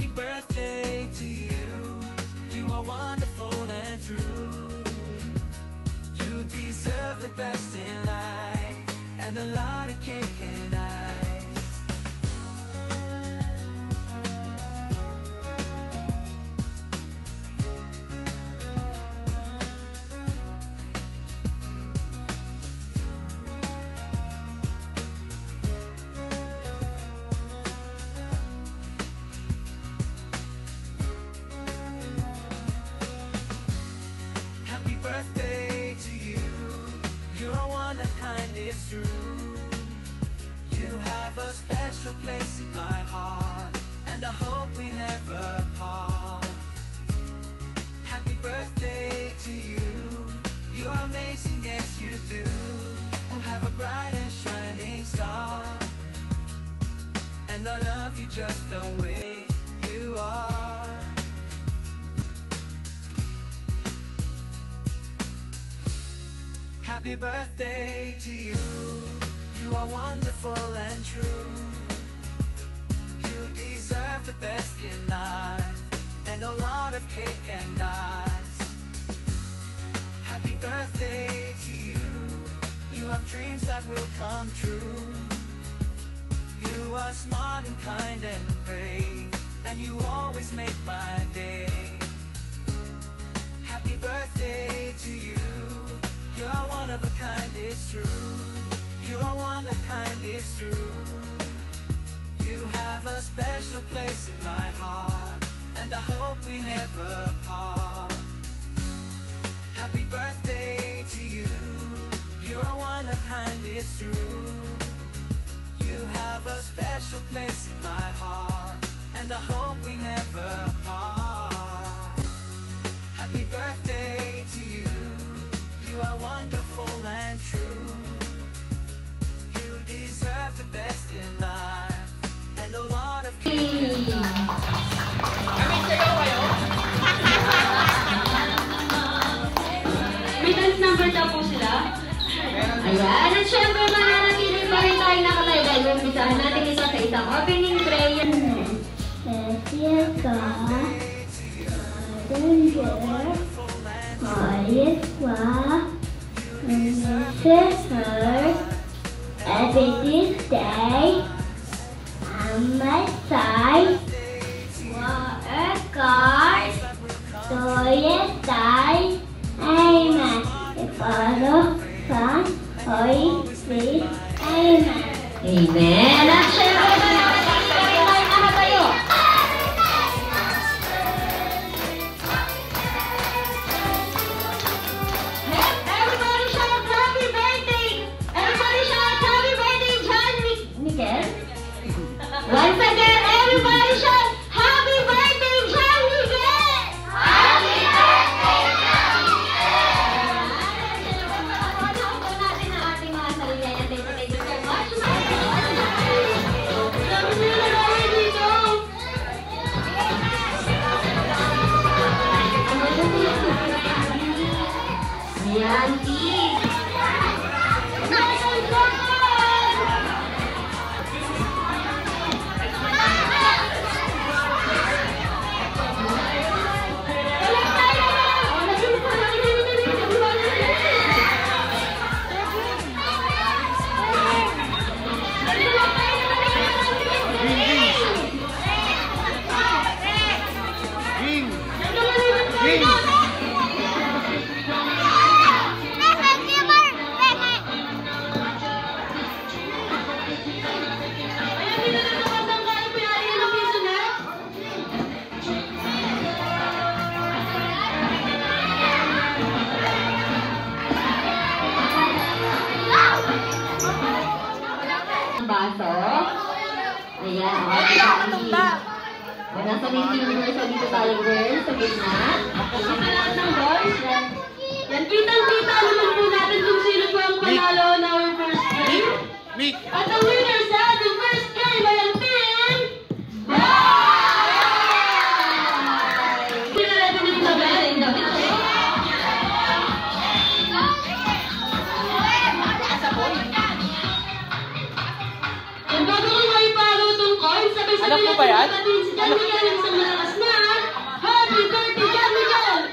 Happy birthday to you. You are wonderful and true. You deserve the best in life, and a lot of cake and ice. Happy birthday to you. You're one of kind, it's true. You have a special place in my heart, and I hope we never part. Happy birthday to you. You're amazing, yes you do. You have a bright and shining star, and I love you just the way you are. Happy birthday to you. You are wonderful and true. You deserve the best in life, and a lot of cake and ice. Happy birthday to you. You have dreams that will come true. You are smart and kind and brave, and you always make my day. Happy birthday to you. You're one of a kind, it's true. You're one of a kind, it's true. You have a special place in my heart, and I hope we never part. Happy birthday to you. You're one of a kind, it's true. You have a special place in my heart, and I hope we never part. Happy birthday to you. You are wonderful and true. You deserve the best in life, and a lot of May dance number daw po sila. Ayan. At syempre, mananatili pa rin tayo nakatayo dahil umpisahan natin isa sa isang opening prayer. Every Tuesday, on my side, God, Amen. The Father, Son, Holy Spirit, Amen. Amen. At syempre, mananatili pa rin tayo nakatayo. Everybody shout happy birthday! Everybody shout happy birthday, John Miguel! Once again, everybody shout happy birthday, John Miguel! Happy birthday, John Miguel! Pagkakataon natin ang ating mga sarili. And thank you so much. Sabi nila namin dito. Ayan, please. Baso. Ayan, o, nasa main universe, so dito tayo girls, sa gitna. Sa lahat ng boys, yan, kitang-kita naman po natin kung sino po ang panalo na our first game. At ang winner sa ating first game ay ang team Bye! Natin dito sa bell. And bago ko may palo itong coins, sabay-sabay Anak mo ba yan? Si John Miguel, isang malakas na. Happy birthday, John Miguel!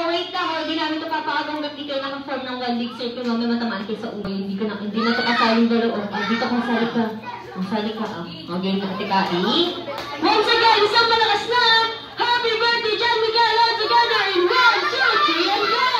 Wait lang. Hindi namin ito papaagang gabi kayo naka-form ng 1 week circle ng mathematics sa uwi. Hindi na ito kasaling dalo. Dito kasali ka. Kasali ka. Okay, nakatikari. Once again, isang malakas na. Happy birthday, John Miguel! All together in 1, 2, 3, and go!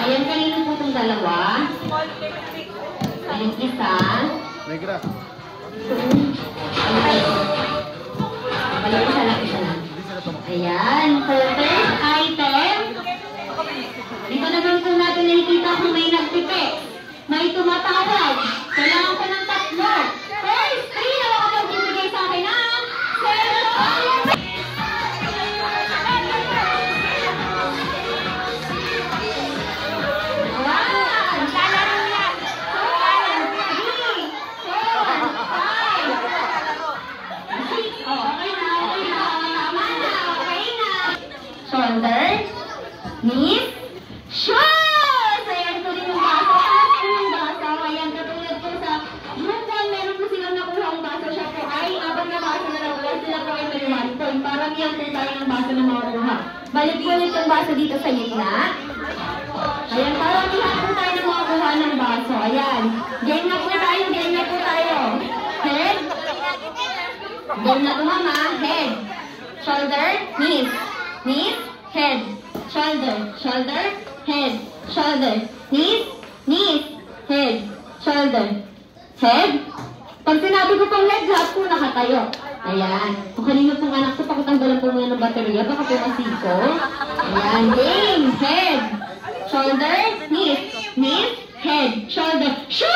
Ayan, kanino po itong dalawa? Ayan, isa. Negra. Ayan, isa lang. Ayan, so first item. Dito naman po natin nakikita kung may nagtipe. May tumatawag. Kailangan ko ng 3. First 3 na makapagbibigay sa akin ng 0. Shoulder, knees, shoes! Ayan po rin yung baso. Yung baso, ayan, katulad po sa group 1, meron po silang nakuha ang baso. Siya po ay 4 na baso na nakuha. Sila po ay may 1 point. Parang yan po tayo ng baso na makuha. Balik po ulit yung baso dito sa gitna. Ayan, parang lahat po tayo na makuha ng baso. Ayan. Game na po tayo. Head. Game na po, mama. Head. Shoulder, knees. Knees, head, shoulder, head, shoulder, knees, head, shoulder, head. Pag sinabi ko pang leg, lahat po nakatayo. Ayan. Kung kanino pong anak ko, pakitanggalan po muna ng baterya, baka po masiko. Ayan. Game, head, shoulder, knees, head, shoulder, shoot!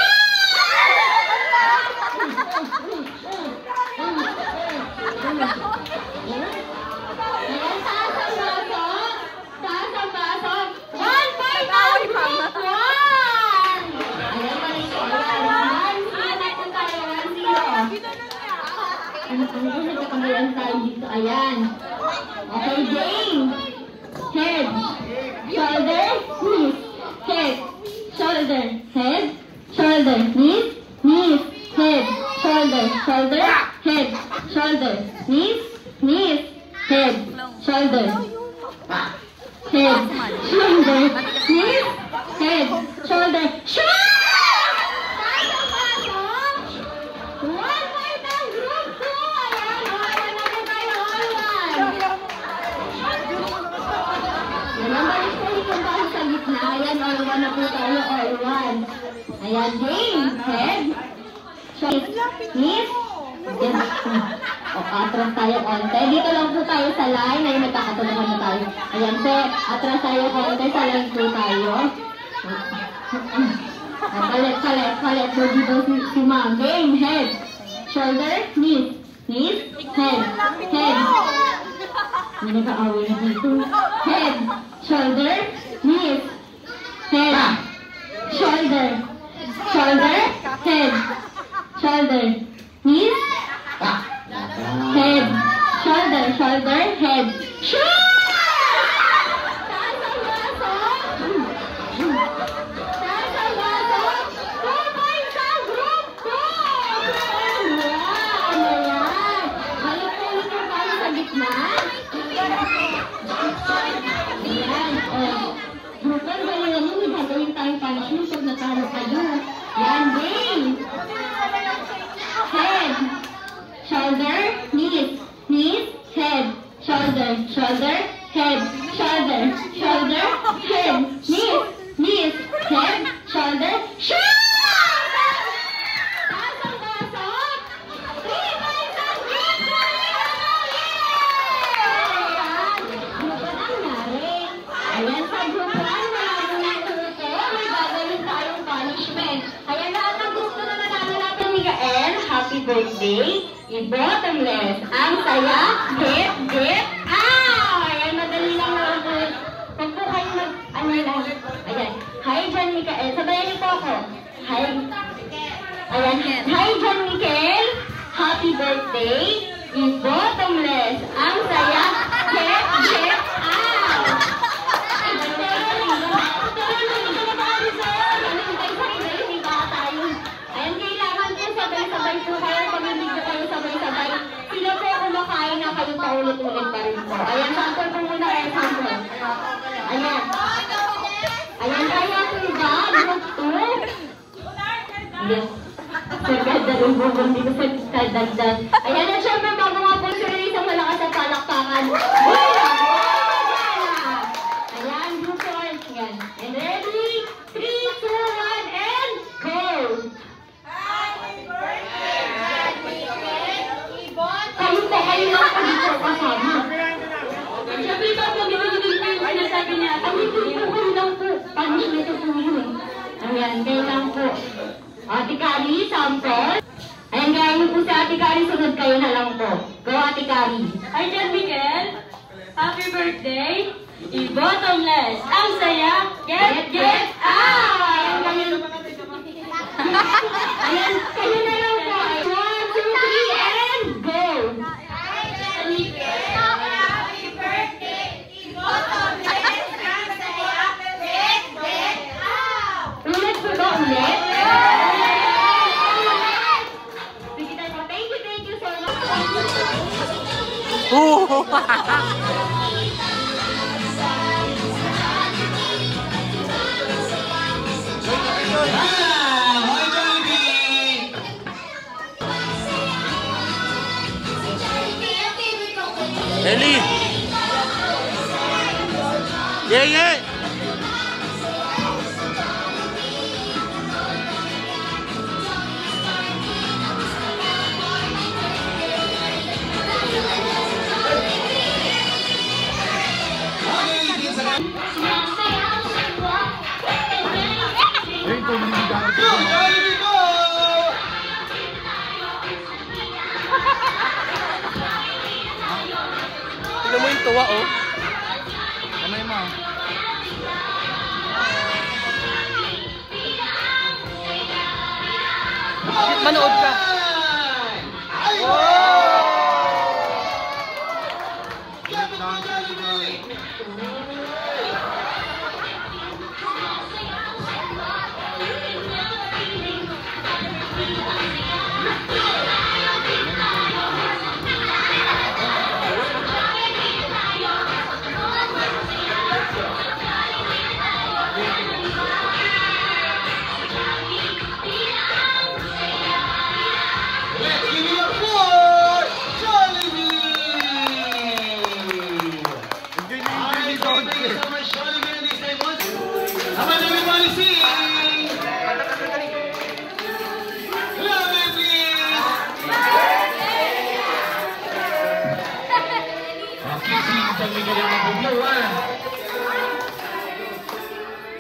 Ayan. Okay, game. Head. Shoulder. Knees. Head. Shoulder. Head. Shoulder. Knees. Knees. Head. Shoulder. Shoulder. Head. Shoulder. Knees. Knees. Head. Shoulder. Head. Shoulder. Knees. Head. Shoulder. Shoot! Ayan, all one na po tayo, all one. Ayan, game, head, shoulder, knees, o, atras tayo konti. Dito lang po tayo sa line, ayun, nagkakatulungan na tayo. Ayan, set, atras tayo konti, sa line po tayo. Palit, so dito si ma'am. Game, head, shoulder, knees, head. Hindi naka-away na dito. Head, shoulder, knees, head, shoulder, head, shoulder, knees, head, shoulder, head. Shoot! Taas ang baso! 2 points ang group 2! birthday, i-bottomless. Ang saya, get, Ayan, madali lang naman po. Huwag po kayo ano lang. Ayan. Hi, John Michael. Sabayan niyo po ako. Hi. Ayan. Hi, John Michael. Happy birthday. I-bottomless. Ang saya, get, sabay-sabay po kayo, pag-ibig na kayo sabay-sabay. Sila po kumakain na kayo paulit-ulit pa rin po. Ayan, sample po muna kayo, sample. Ayan. Ayan, kaya po ba? Group 2? Yes. Sagdagdag ang bubong dito sa sagdagdag. Ayan, at syempre, bago nga po sila isang malakas na palakpakan. Ayan, group 4. Ayan. And ready? 3, 2, 1, and go! Kayo lang po dito kasama. Siyempre pa po, gawin-gawin po yung sinasabi niya. Kayo lang po. Paano siya ito po yun? Ayan, kayo lang po. Ate Kari, sample. Ayan, gaya niyo po sa Ate Kari, sunod kayo na lang po. Go, Ate Kari. Hi, John Miguel. Happy birthday. I-bottomless. Ang saya. Get out! Ayan, kayo na lang po. 1, 2, 3, and go! Ulit po ba ulit? Sige tayo. Thank you so much. Ellie! Yeah! Tignan mo yung tuwa, oh. Kamay mo. Manood ka.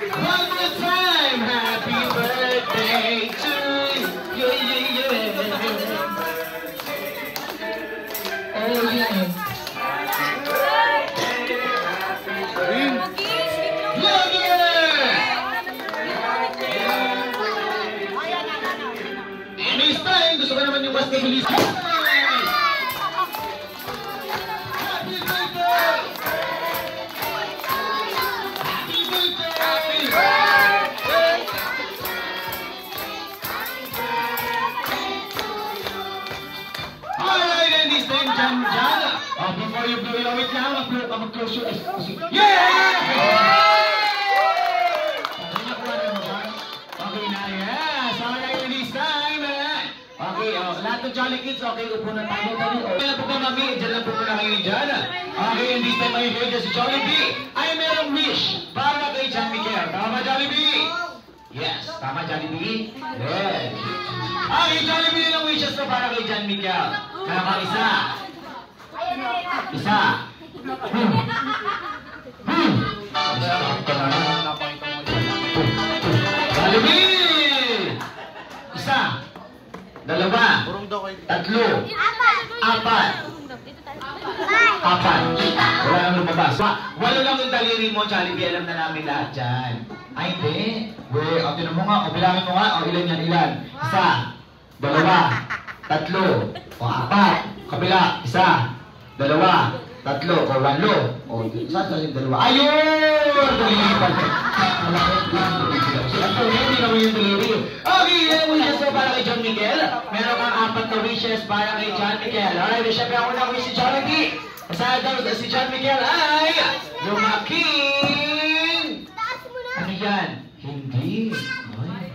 One more time, happy birthday to you. Oh yeah. Next time, gusto ko naman yung mas bilis. Before you blow it out, wait lang, mag-close your eyes. Yeah! Okay na, yes! Okay na yun this time, Okay, lahat ng Jolly Kids, okay, upo na tayo. Okay na po ba, mami? Diyan lang po muna kayo dyan. Okay, and this time, ay kayo si Jolly B. Ay merong wish para kay John Miguel. Tama, Jolly B? Yes, tama, Jolly B? Yes. Okay, Jolly B ng wishes na para kay John Miguel. Kaya isa. Jollibee! Isa. Dalawa. Tatlo. Apat. Apat. Wala nang lumabas. Walo lang yung daliri mo, Jollibee. Alam na namin lahat dyan. Ay, hindi. Wait, o, tinan mo nga. O, bilangin mo nga. O, ilan yan, ilan? Isa. Dalawa. Tatlo. O, apat. Kabila. Isa. Dalawa. Tatlo. O, walo. O, saan yung dalawa? Ayun! Daliri pa. Ito, hindi naman yung daliri. Okay, ilang wishes mo para kay John Miguel? Meron kang 4 na wishes para kay John Miguel. Alright, syempre ako na wish si Jollibee. Masaya daw si John Miguel ay lumaking... Ano yan? Hindi. Ay.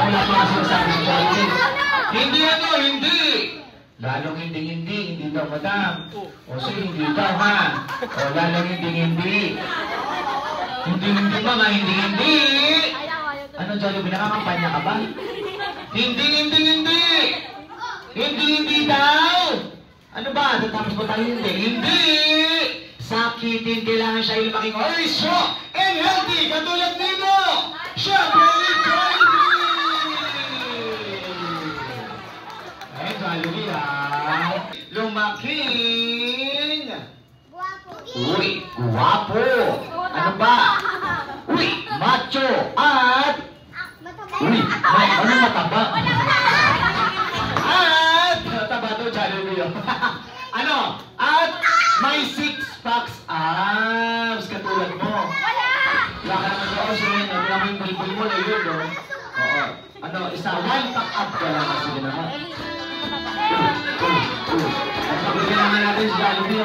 Wala pa kasi sabi si Jollibee. Hindi ano, hindi. Lalong hindi daw madam. O sige, hindi daw ha. O lalong hindi. Hindi mama, hindi. Ano Jollibee, nakakampanya ka ba? Hindi daw. Ano ba? Tatapos ba tayo hindi? Sakitin, kailangan siya lumaking strong and healthy, katulad nito. Siyempre, Jollibee ha. Lumaking. Uy, guwapo. Ano ba? Uy, macho. At... Uy, ano mataba? At... Mataba to, Jollibee. Ano? At may 6 packs abs. Katulad mo. Wala ka naman daw. Sige na, wala mo yung bulbul mo na yun, no? Oo. Ano, isa, 1 pack up ka lang. Sige naman. At pagkailangan natin si Jollibee,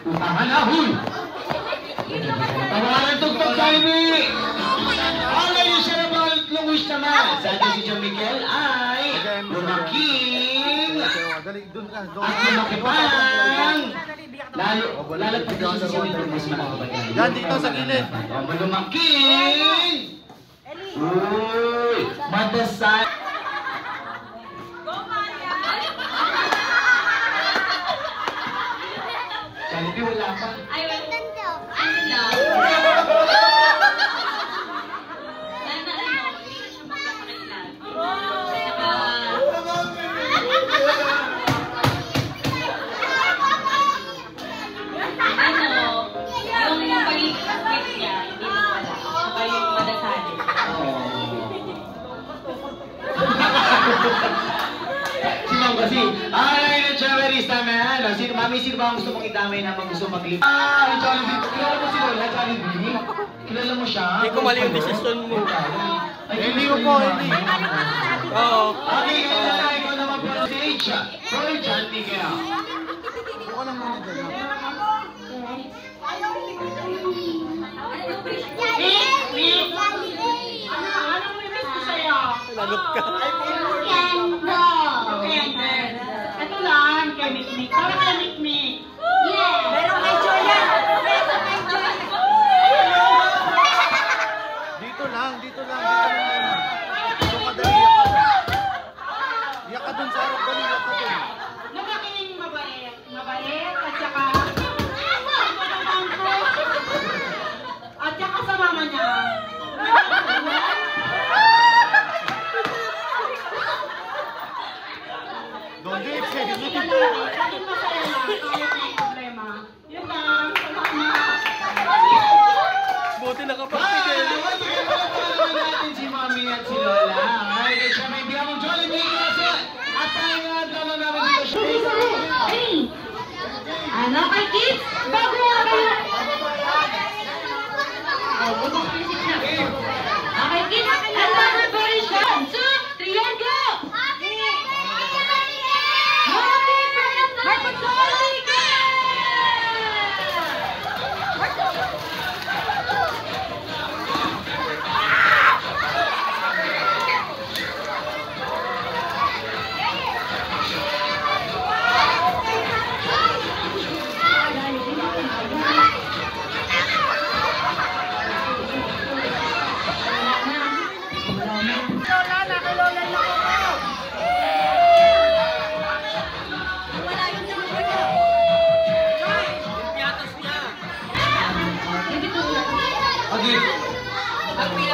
tama na, huy! Tama ng tugtog, Jollibee! Alay yung siya na mga lumish naman. Sa atin si John Miguel ay lumaking at lumakipang. Lalo pag kasi si John Miguel mas malakapag yan. Yan, dito sa gilid. Lumaking! Uy! Madasal! Jollibee, wala pa. Ay, wala. Kasi, ay, na-chaverista man. Mami, sino ba ang gusto mong itamay na gusto mag-live? Ah, Jollibee. Kilala mo si Lola, Jollibee? Kilala mo siya? Hindi ko mali yung decision mo. Hindi ko po, hindi. Oo. Okay, ikaw naman po ang stage. For John Miguel. Ako lang muna dyan. Lalok ka. Ito lang, kay Mikmik. Para kay Mikmik. Meron kay Julia. Dito lang. Dito ka dali, iyak ka. Iyak ka dun sa harap, dali, iyak ka dun. Lumaking mabait. At saka... At saka sa mama niya. Don't do it, say. Laging masaya lang, kahit may problema. Yun lang, salamat. Buti nakapagpigil. natin si Mami at si Lola. Ay, siya may bigyan mong Jollibee kasi. At tayo nga naman namin dito siya. Ano kay kids? Bago nga kayo. Okay, kids. Another version. 2, 3, and go! Happy birthday, Jollibee! Okay. Happy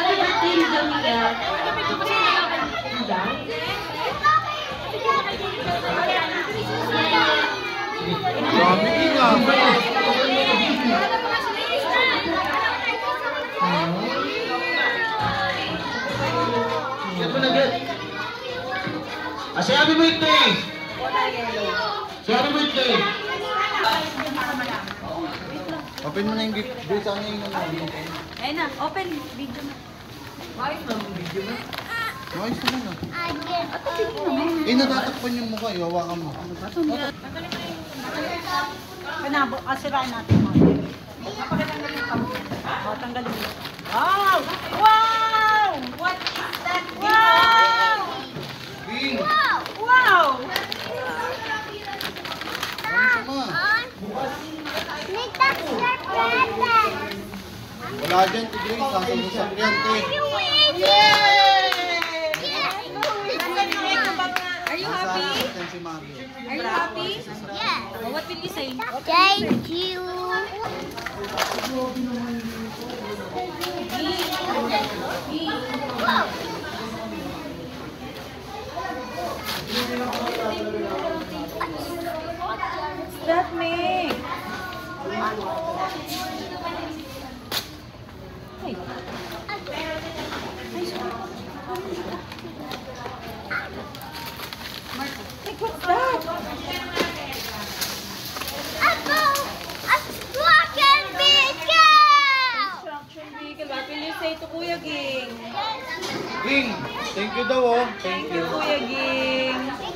birthday video niya. Dami King ah. Get mo na, get. Si happy birthday! Si happy birthday! Open mo na yung gift. Doon sa kanya yung Ayun na, open video na. Ayos naman ah. Eh, natatakpan yung mukha. Iwawakan mo. Panabo, asirain natin mo. Napakatanggalin yung kamay. O, tanggalin mo. Wow! Wow! What is that? Wow! King! Wow! Ano sama? Wala dyan, Tigray. Sasa sa sakyan, te. Are you Nasa happy? sakyan si Mami. Are you happy? Oh, what will you say? Thank you. That me. Like, what's that? A truck and vehicle. Construction vehicle. What will you say to Kuya Ging? King! Thank you daw oh. Thank you, Kuya Ging.